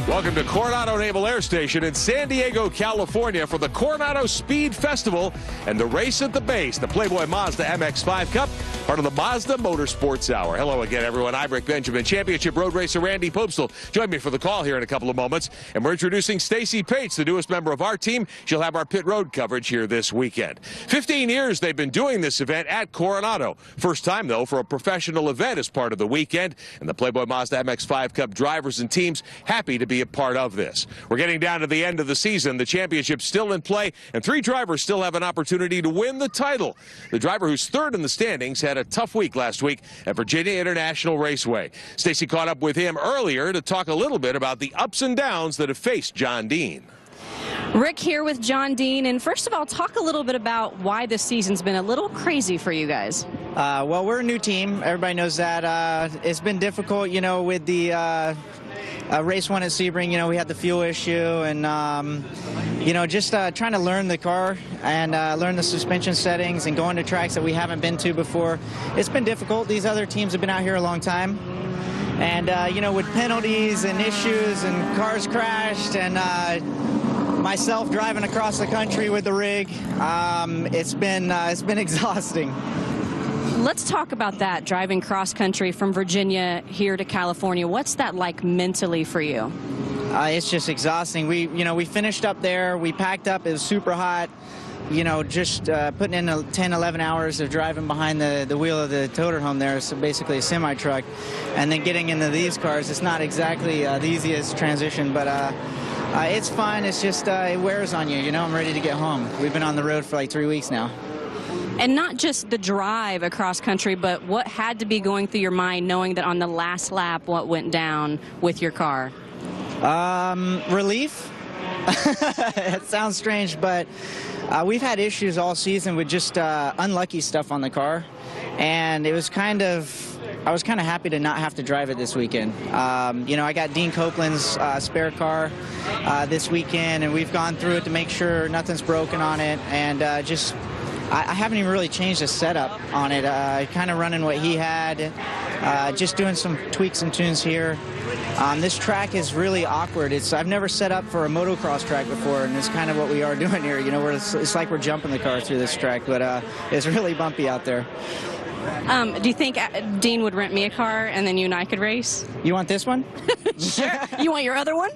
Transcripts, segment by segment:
Welcome to Coronado Naval Air Station in San Diego, California for the Coronado Speed Festival and the race at the base, the Playboy Mazda MX-5 Cup, part of the Mazda Motorsports Hour. Hello again, everyone. I'm Rick Benjamin. Championship road racer Randy Popestal join me for the call here in a couple of moments. And we're introducing Stacy Paetz, the newest member of our team. She'll have our pit road coverage here this weekend. 15 years they've been doing this event at Coronado. First time, though, for a professional event as part of the weekend. And the Playboy Mazda MX-5 Cup drivers and teams happy to be a part of this. We're getting down to the end of the season. The championship's still in play, and 3 drivers still have an opportunity to win the title. The driver who's third in the standings had a tough week last week at Virginia International Raceway. Stacy caught up with him earlier to talk a little bit about the ups and downs that have faced John Dean. Rick here with John Dean, and first of all, talk a little bit about why this season's been a little crazy for you guys. Well, we're a new team. Everybody knows that. It's been difficult, you know, with the race 1 at Sebring. You know, we had the fuel issue, and you know, just trying to learn the car and learn the suspension settings and going to tracks that we haven't been to before. It's been difficult. These other teams have been out here a long time, and you know, with penalties and issues and cars crashed and myself driving across the country with the rig, it's been exhausting. Let's talk about that, driving cross country from Virginia here to California. What's that like mentally for you? It's just exhausting. We finished up there. We packed up. It was super hot. You know, just putting in 10, 11 hours of driving behind the wheel of the toter home there, so basically a semi-truck, and then getting into these cars. It's not exactly the easiest transition, but it's fun. It's just it wears on you. You know, I'm ready to get home. We've been on the road for like 3 weeks now. And not just the drive across country, but what had to be going through your mind knowing that on the last lap what went down with your car? Relief. It sounds strange, but we've had issues all season with just unlucky stuff on the car, and I was kind of happy to not have to drive it this weekend. You know, I got Dean Copeland's spare car this weekend, and we've gone through it to make sure nothing's broken on it, and I haven't even really changed the setup on it. Kind of running what he had, just doing some tweaks and tunes here. This track is really awkward. I've never set up for a motocross track before, and it's kind of what we are doing here. You know, it's like we're jumping the car through this track, but it's really bumpy out there. Do you think Dean would rent me a car and then you and I could race? You want this one? Sure. You want your other one?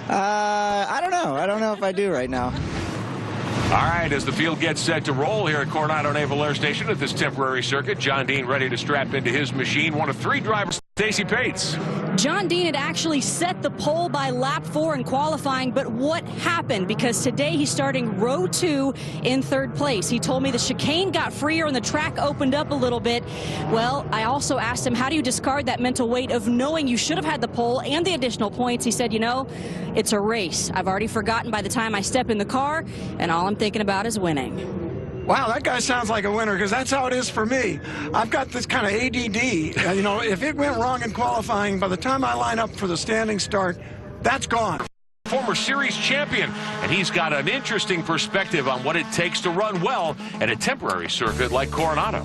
I don't know. I don't know if I do right now. All right, as the field gets set to roll here at Coronado Naval Air Station at this temporary circuit, John Dean ready to strap into his machine. One of 3 drivers, Stacy Paetz. John Dean had actually set the pole by lap 4 in qualifying, but what happened? Because today he's starting row 2 in 3rd place. He told me the chicane got freer and the track opened up a little bit. Well, I also asked him, how do you discard that mental weight of knowing you should have had the pole and the additional points? He said, you know, it's a race. I've already forgotten by the time I step in the car, and all I'm thinking about is winning. Wow, that guy sounds like a winner, because that's how it is for me. I've got this kind of ADD. You know, if it went wrong in qualifying, by the time I line up for the standing start, that's gone. Former series champion, and he's got an interesting perspective on what it takes to run well at a temporary circuit like Coronado.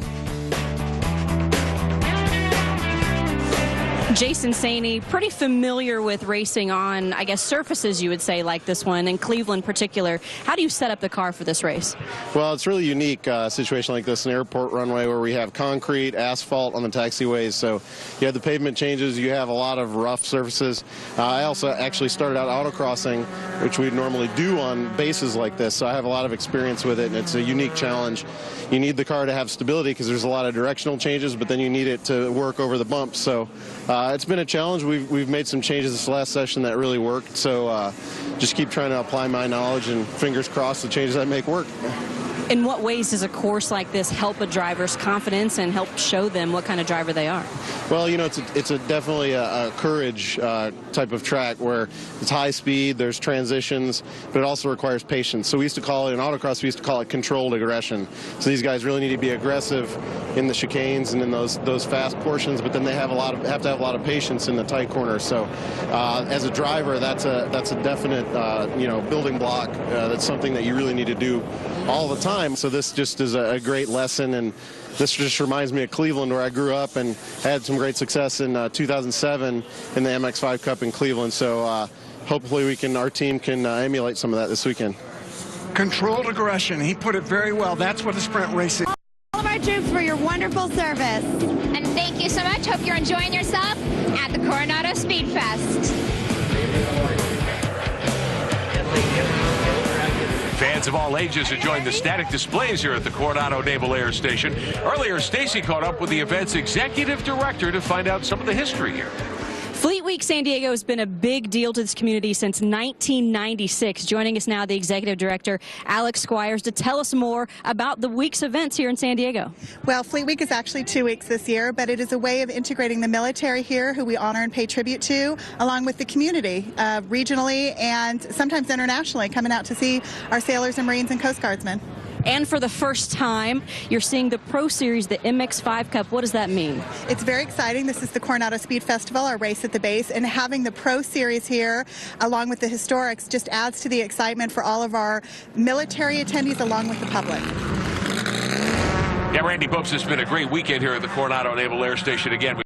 Jason Saney, pretty familiar with racing on, I guess, surfaces, you would say, like this one, in Cleveland in particular. How do you set up the car for this race? Well, it's really unique situation like this, an airport runway where we have concrete, asphalt on the taxiways. So you have the pavement changes, you have a lot of rough surfaces. I also actually started out autocrossing, which we normally do on bases like this. So I have a lot of experience with it, and it's a unique challenge. You need the car to have stability because there's a lot of directional changes, but then you need it to work over the bumps. So it's been a challenge. We've made some changes this last session that really worked. So just keep trying to apply my knowledge, and fingers crossed the changes I make work. In what ways does a course like this help a driver's confidence and help show them what kind of driver they are? Well, you know, it's definitely a courage type of track where it's high speed, there's transitions, but it also requires patience. So we used to call it, in autocross, we used to call it controlled aggression. So these guys really need to be aggressive in the chicanes and in those fast portions, but then they have to have a lot of patience in the tight corners. So as a driver, that's a definite you know, building block. That's something that you really need to do all the time. So this just is a great lesson, and this just reminds me of Cleveland, where I grew up and had some great success in 2007 in the MX-5 Cup in Cleveland. So hopefully our team can emulate some of that this weekend. Controlled aggression. He put it very well. That's what a sprint race is. All of our troops for your wonderful service. And thank you so much. Hope you're enjoying yourself at the Coronado Speed Fest. Fans of all ages enjoying the static displays here at the Coronado Naval Air Station. Earlier, Stacy caught up with the event's executive director to find out some of the history here. Fleet Week San Diego has been a big deal to this community since 1996. Joining us now, the executive director, Alex Squires, to tell us more about the week's events here in San Diego. Well, Fleet Week is actually 2 weeks this year, but it is a way of integrating the military here, who we honor and pay tribute to, along with the community, regionally and sometimes internationally, coming out to see our sailors and Marines and Coast Guardsmen. And for the first time, you're seeing the Pro Series, the MX5 Cup. What does that mean? It's very exciting. This is the Coronado Speed Festival, our race at the base, and having the Pro Series here, along with the Historics, just adds to the excitement for all of our military attendees, along with the public. Yeah, Randy Boops, it's been a great weekend here at the Coronado Naval Air Station. Again, we